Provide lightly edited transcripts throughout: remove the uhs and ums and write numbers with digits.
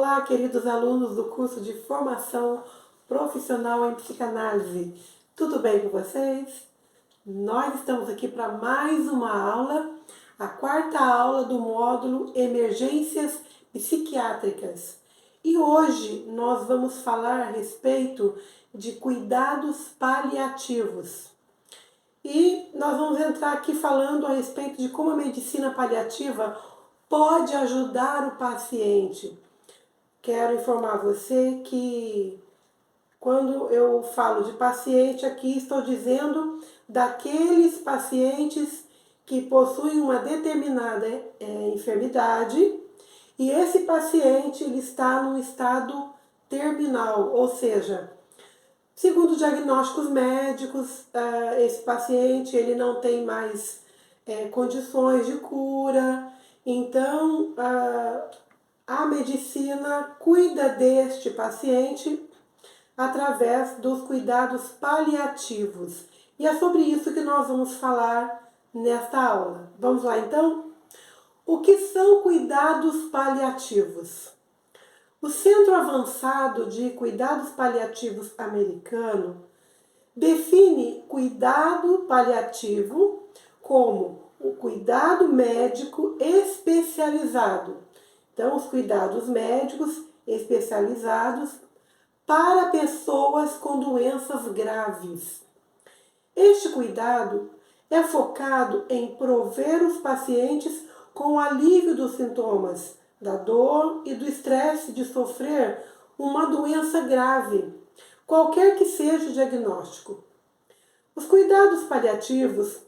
Olá, queridos alunos do curso de formação profissional em psicanálise. Tudo bem com vocês? Nós estamos aqui para mais uma aula, a quarta aula do módulo Emergências Psiquiátricas. E hoje nós vamos falar a respeito de cuidados paliativos. E nós vamos entrar aqui falando a respeito de como a medicina paliativa pode ajudar o paciente. Quero informar você que quando eu falo de paciente aqui, estou dizendo daqueles pacientes que possuem uma determinada enfermidade e esse paciente ele está num estado terminal, ou seja, segundo diagnósticos médicos, esse paciente ele não tem mais condições de cura, então a medicina cuida deste paciente através dos cuidados paliativos. E é sobre isso que nós vamos falar nesta aula. Vamos lá então? O que são cuidados paliativos? O Centro Avançado de Cuidados Paliativos americano define cuidado paliativo como o cuidado médico especializado. Então, os cuidados médicos especializados para pessoas com doenças graves. Este cuidado é focado em prover os pacientes com alívio dos sintomas, da dor e do estresse de sofrer uma doença grave, qualquer que seja o diagnóstico. Os cuidados paliativos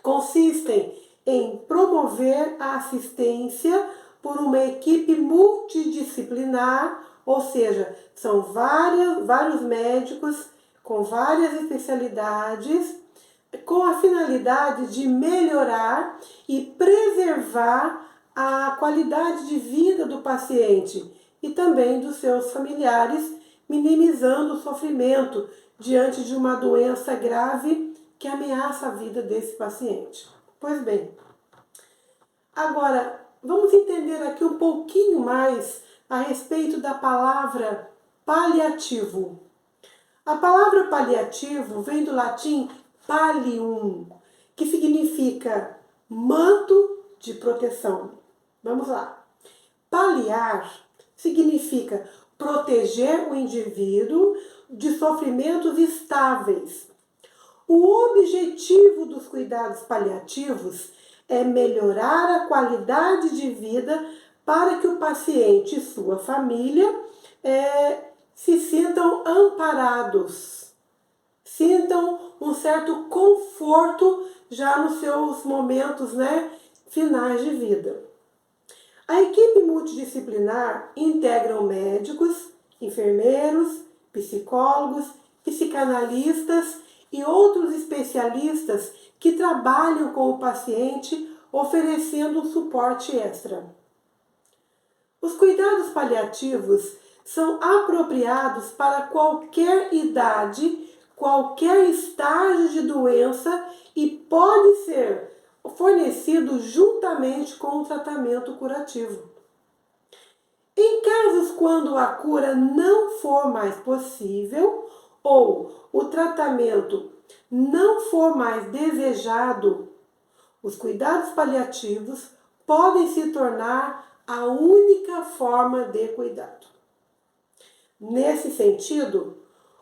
consistem em promover a assistência por uma equipe multidisciplinar, ou seja, são vários médicos com várias especialidades, com a finalidade de melhorar e preservar a qualidade de vida do paciente e também dos seus familiares, minimizando o sofrimento diante de uma doença grave que ameaça a vida desse paciente. Pois bem, agora vamos entender aqui um pouquinho mais a respeito da palavra paliativo. A palavra paliativo vem do latim pallium, que significa manto de proteção. Vamos lá. Paliar significa proteger o indivíduo de sofrimentos estáveis. O objetivo dos cuidados paliativos é melhorar a qualidade de vida para que o paciente e sua família se sintam amparados, sintam um certo conforto já nos seus momentos finais de vida. A equipe multidisciplinar integra médicos, enfermeiros, psicólogos, psicanalistas e outros especialistas que trabalham com o paciente oferecendo um suporte extra. Os cuidados paliativos são apropriados para qualquer idade, qualquer estágio de doença e pode ser fornecido juntamente com o tratamento curativo. Em casos quando a cura não for mais possível ou o tratamento não for mais desejado, os cuidados paliativos podem se tornar a única forma de cuidado. Nesse sentido,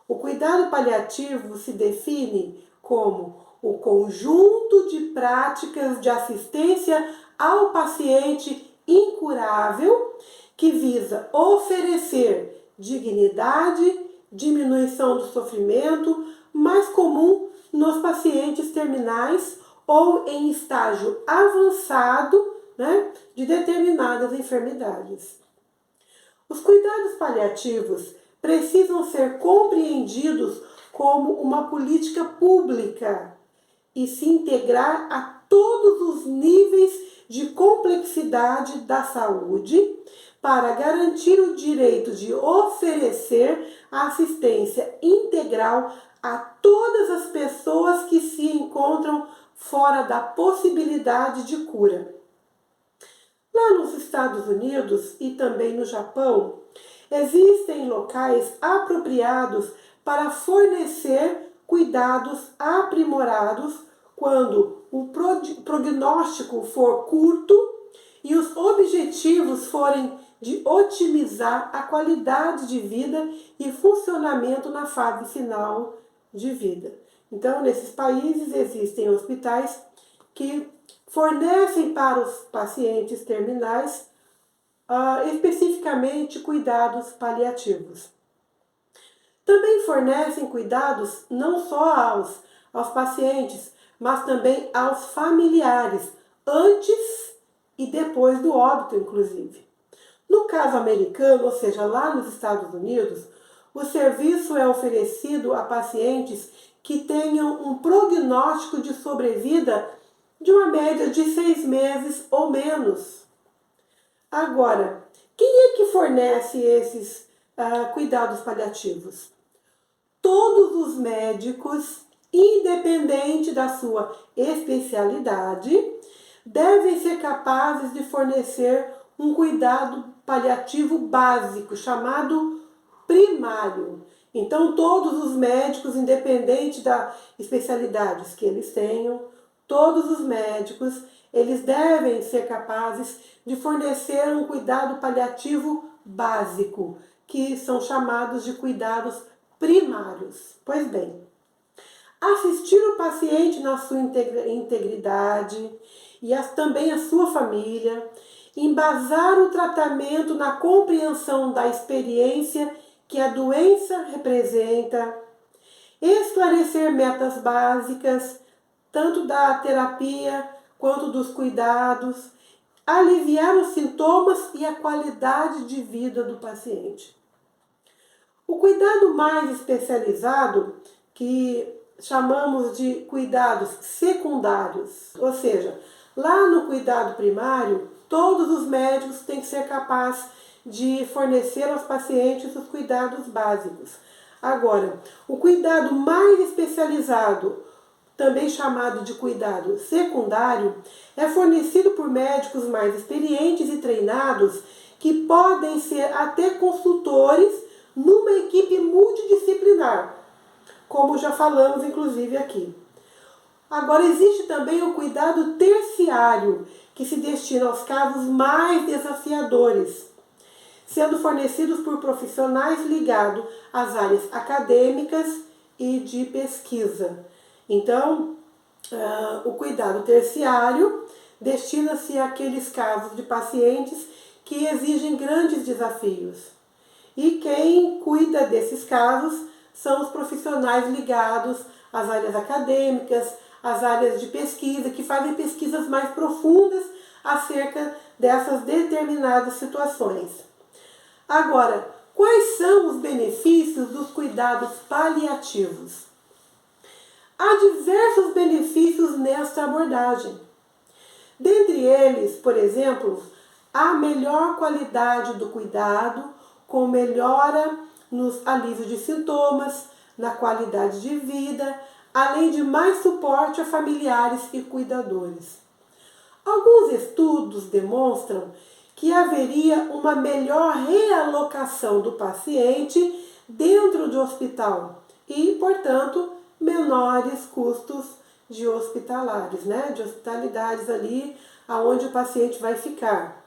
o cuidado paliativo se define como o conjunto de práticas de assistência ao paciente incurável que visa oferecer dignidade, diminuição do sofrimento, mais comum nos pacientes terminais ou em estágio avançado de determinadas enfermidades. Os cuidados paliativos precisam ser compreendidos como uma política pública e se integrar a todos os níveis de complexidade da saúde para garantir o direito de oferecer assistência integral a todas as pessoas que se encontram fora da possibilidade de cura. Lá nos Estados Unidos e também no Japão, existem locais apropriados para fornecer cuidados aprimorados quando o prognóstico for curto e os objetivos forem de otimizar a qualidade de vida e funcionamento na fase final de vida. Então, nesses países existem hospitais que fornecem para os pacientes terminais especificamente cuidados paliativos. Também fornecem cuidados não só aos pacientes, mas também aos familiares, antes e depois do óbito, inclusive. No caso americano, ou seja, lá nos Estados Unidos, o serviço é oferecido a pacientes que tenham um prognóstico de sobrevida de uma média de 6 meses ou menos. Agora, quem é que fornece esses cuidados paliativos? Todos os médicos, independente da sua especialidade, devem ser capazes de fornecer um cuidado paliativo básico, chamado primário. Então, todos os médicos, independente das especialidades que eles tenham, todos os médicos, eles devem ser capazes de fornecer um cuidado paliativo básico, que são chamados de cuidados primários. Pois bem, assistir o paciente na sua integridade e também a sua família, embasar o tratamento na compreensão da experiência que a doença representa, esclarecer metas básicas, tanto da terapia quanto dos cuidados, aliviar os sintomas e a qualidade de vida do paciente. O cuidado mais especializado, que chamamos de cuidados secundários, ou seja, lá no cuidado primário, todos os médicos têm que ser capazes de fornecer aos pacientes os cuidados básicos. Agora, o cuidado mais especializado, também chamado de cuidado secundário, é fornecido por médicos mais experientes e treinados que podem ser até consultores numa equipe multidisciplinar, como já falamos inclusive aqui. Agora, existe também o cuidado terciário, que se destina aos casos mais desafiadores, sendo fornecidos por profissionais ligados às áreas acadêmicas e de pesquisa. Então, o cuidado terciário destina-se àqueles casos de pacientes que exigem grandes desafios. E quem cuida desses casos são os profissionais ligados às áreas acadêmicas, às áreas de pesquisa, que fazem pesquisas mais profundas acerca dessas determinadas situações. Agora, quais são os benefícios dos cuidados paliativos? Há diversos benefícios nesta abordagem. Dentre eles, por exemplo, a melhor qualidade do cuidado, com melhora nos alívios de sintomas, na qualidade de vida, além de mais suporte a familiares e cuidadores. Alguns estudos demonstram que haveria uma melhor realocação do paciente dentro do hospital e, portanto, menores custos de hospitalares, de hospitalidades ali aonde o paciente vai ficar.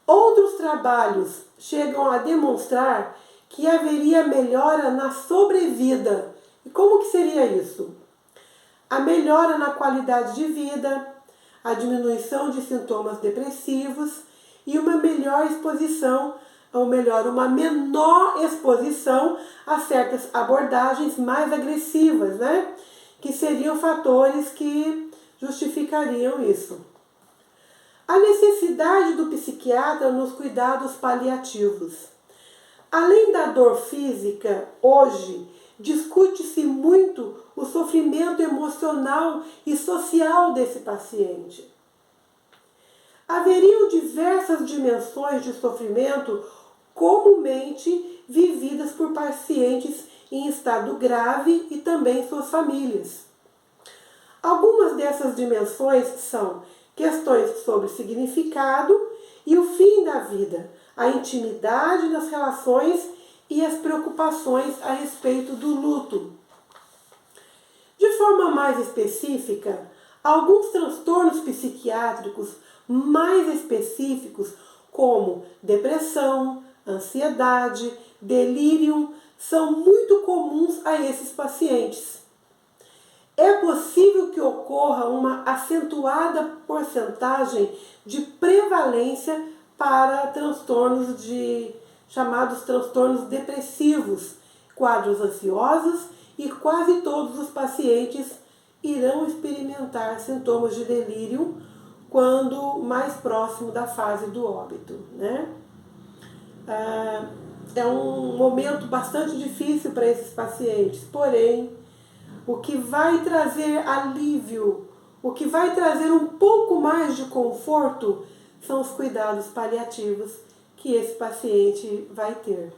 Outros trabalhos chegam a demonstrar que haveria melhora na sobrevida. E como que seria isso? A melhora na qualidade de vida, a diminuição de sintomas depressivos e uma melhor exposição, ou melhor, uma menor exposição a certas abordagens mais agressivas, que seriam fatores que justificariam isso. A necessidade do psiquiatra nos cuidados paliativos. Além da dor física, hoje, discute-se muito o sofrimento emocional e social desse paciente. Haveriam diversas dimensões de sofrimento comumente vividas por pacientes em estado grave e também suas famílias. Algumas dessas dimensões são questões sobre significado e o fim da vida, a intimidade das relações e as preocupações a respeito do luto. De forma mais específica, alguns transtornos psiquiátricos mais específicos, como depressão, ansiedade, delírio, são muito comuns a esses pacientes. É possível que ocorra uma acentuada porcentagem de prevalência para transtornos chamados transtornos depressivos, quadros ansiosos, e quase todos os pacientes irão experimentar sintomas de delírio quando mais próximo da fase do óbito, né? É um momento bastante difícil para esses pacientes, porém, o que vai trazer alívio, o que vai trazer um pouco mais de conforto são os cuidados paliativos que esse paciente vai ter.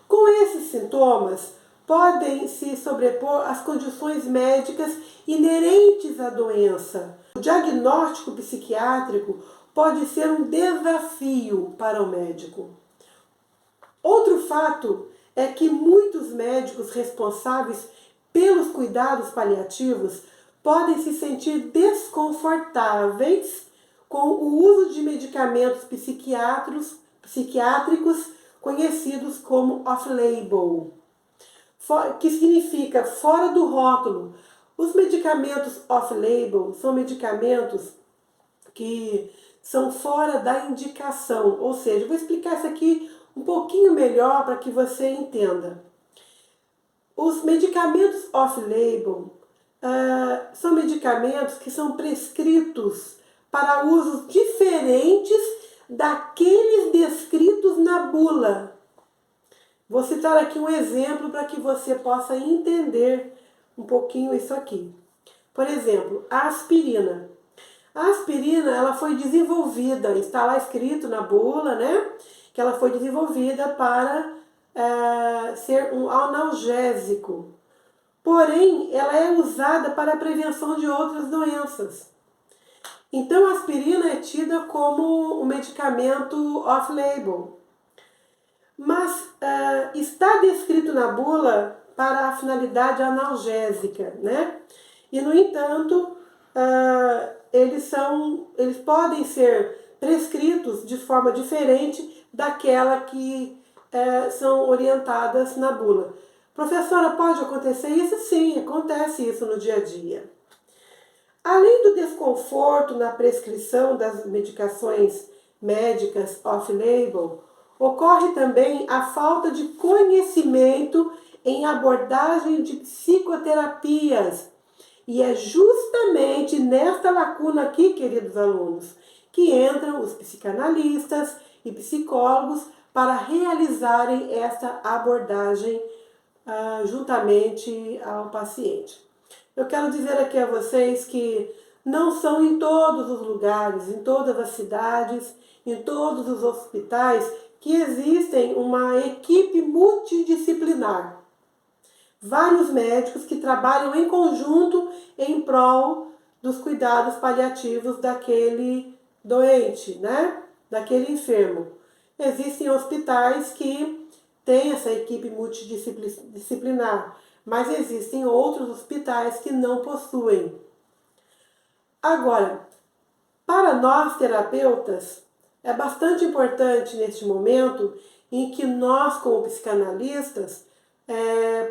Com esses sintomas, podem se sobrepor as condições médicas inerentes à doença. O diagnóstico psiquiátrico pode ser um desafio para o médico. Outro fato é que muitos médicos responsáveis pelos cuidados paliativos podem se sentir desconfortáveis com o uso de medicamentos psiquiátricos conhecidos como off-label, que significa fora do rótulo. Os medicamentos off-label são medicamentos que são fora da indicação, ou seja, vou explicar isso aqui um pouquinho melhor para que você entenda. Os medicamentos off-label são medicamentos que são prescritos para usos diferentes daqueles descritos na bula. Vou citar aqui um exemplo para que você possa entender um pouquinho isso aqui. Por exemplo, a aspirina. A aspirina, ela foi desenvolvida, está lá escrito na bula, né? Que ela foi desenvolvida para ser um analgésico. Porém, ela é usada para a prevenção de outras doenças. Então, a aspirina é tida como um medicamento off-label. Mas está descrito na bula para a finalidade analgésica, né? E, no entanto, eles podem ser prescritos de forma diferente daquela que são orientadas na bula. Professora, pode acontecer isso? Sim, acontece isso no dia a dia. Além do desconforto na prescrição das medicações médicas off-label, ocorre também a falta de conhecimento em abordagem de psicoterapias. E é justamente nesta lacuna aqui, queridos alunos, que entram os psicanalistas e psicólogos para realizarem essa abordagem juntamente ao paciente. Eu quero dizer aqui a vocês que não são em todos os lugares, em todas as cidades, em todos os hospitais, que existem uma equipe multidisciplinar. Vários médicos que trabalham em conjunto em prol dos cuidados paliativos daquele doente, né? Daquele enfermo. Existem hospitais que têm essa equipe multidisciplinar, mas existem outros hospitais que não possuem. Agora, para nós terapeutas, é bastante importante neste momento em que nós, como psicanalistas,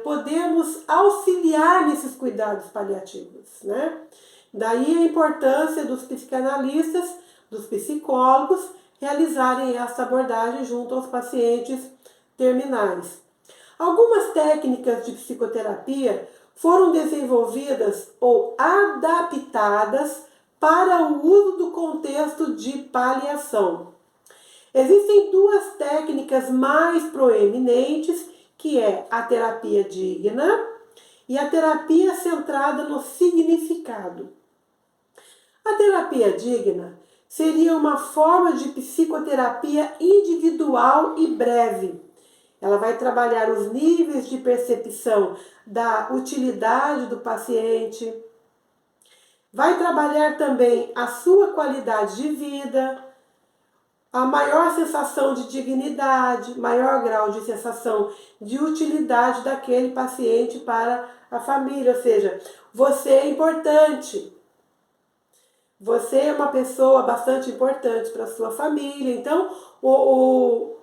podemos auxiliar nesses cuidados paliativos, né? Daí a importância dos psicanalistas, dos psicólogos, realizarem essa abordagem junto aos pacientes terminais. Algumas técnicas de psicoterapia foram desenvolvidas ou adaptadas para o uso do contexto de paliação. Existem duas técnicas mais proeminentes, que é a terapia digna e a terapia centrada no significado. A terapia digna seria uma forma de psicoterapia individual e breve. Ela vai trabalhar os níveis de percepção da utilidade do paciente, Vai trabalhar também a sua qualidade de vida, a maior sensação de dignidade, maior grau de sensação de utilidade daquele paciente para a família, ou seja, você é importante. Você é uma pessoa bastante importante para a sua família. Então, o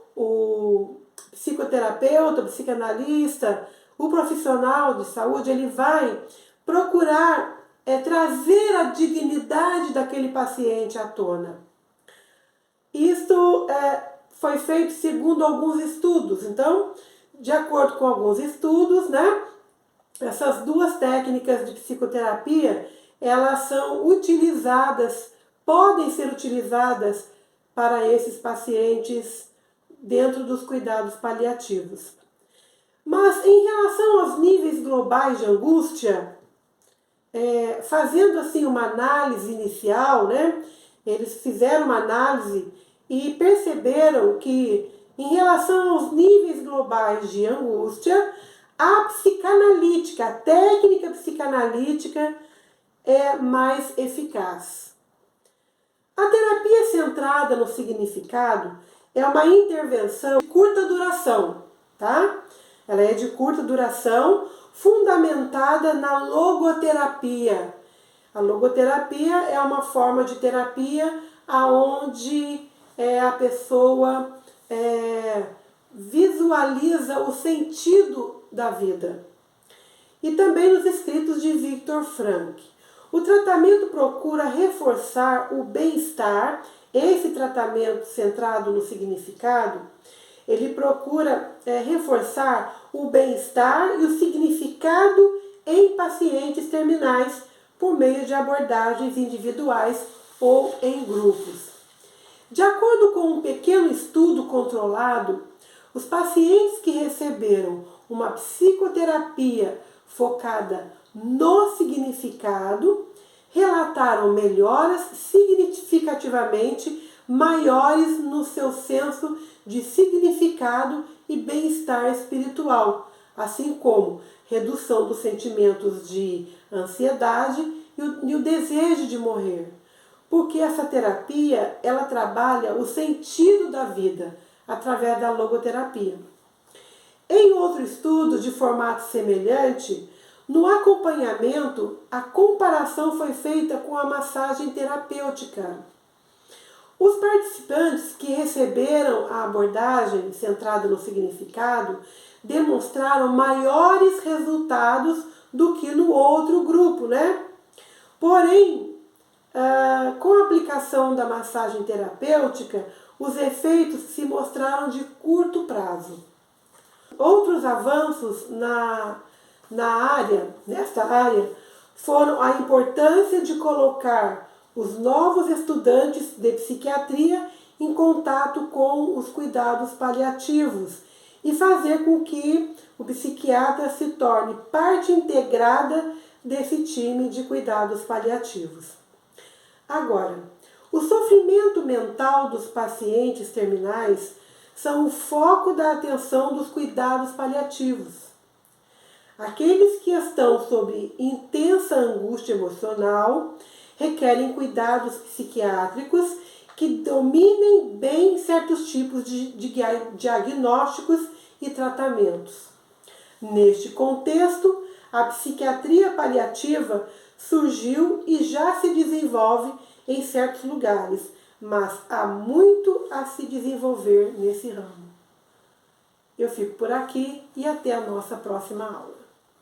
psicoterapeuta, o psicanalista, o profissional de saúde, ele vai procurar trazer a dignidade daquele paciente à tona. Isto foi feito segundo alguns estudos. Então, de acordo com alguns estudos, né, essas duas técnicas de psicoterapia, elas são utilizadas, podem ser utilizadas para esses pacientes dentro dos cuidados paliativos. Mas em relação aos níveis globais de angústia, fazendo assim uma análise inicial, né, eles fizeram uma análise e perceberam que em relação aos níveis globais de angústia, a psicanalítica, a técnica psicanalítica é mais eficaz. A terapia centrada no significado é uma intervenção de curta duração, tá? Ela é de curta duração, fundamentada na logoterapia. A logoterapia é uma forma de terapia onde a pessoa visualiza o sentido da vida. E também nos escritos de Viktor Frankl. O tratamento procura reforçar o bem-estar. Esse tratamento centrado no significado, ele procura reforçar o bem-estar e o significado em pacientes terminais por meio de abordagens individuais ou em grupos. De acordo com um pequeno estudo controlado, os pacientes que receberam uma psicoterapia focada no significado relataram melhoras significativamente maiores no seu senso de significado e bem-estar espiritual, assim como redução dos sentimentos de ansiedade e o desejo de morrer. Porque essa terapia, ela trabalha o sentido da vida através da logoterapia. Em outro estudo de formato semelhante, no acompanhamento, a comparação foi feita com a massagem terapêutica. Os participantes que receberam a abordagem centrada no significado demonstraram maiores resultados do que no outro grupo, né? Porém, com a aplicação da massagem terapêutica, os efeitos se mostraram de curto prazo. Outros avanços nesta área, foram a importância de colocar os novos estudantes de psiquiatria em contato com os cuidados paliativos e fazer com que o psiquiatra se torne parte integrada desse time de cuidados paliativos. Agora, o sofrimento mental dos pacientes terminais são o foco da atenção dos cuidados paliativos. Aqueles que estão sob intensa angústia emocional requerem cuidados psiquiátricos que dominem bem certos tipos de diagnósticos e tratamentos. Neste contexto, a psiquiatria paliativa surgiu e já se desenvolve em certos lugares, mas há muito a se desenvolver nesse ramo. Eu fico por aqui e até a nossa próxima aula.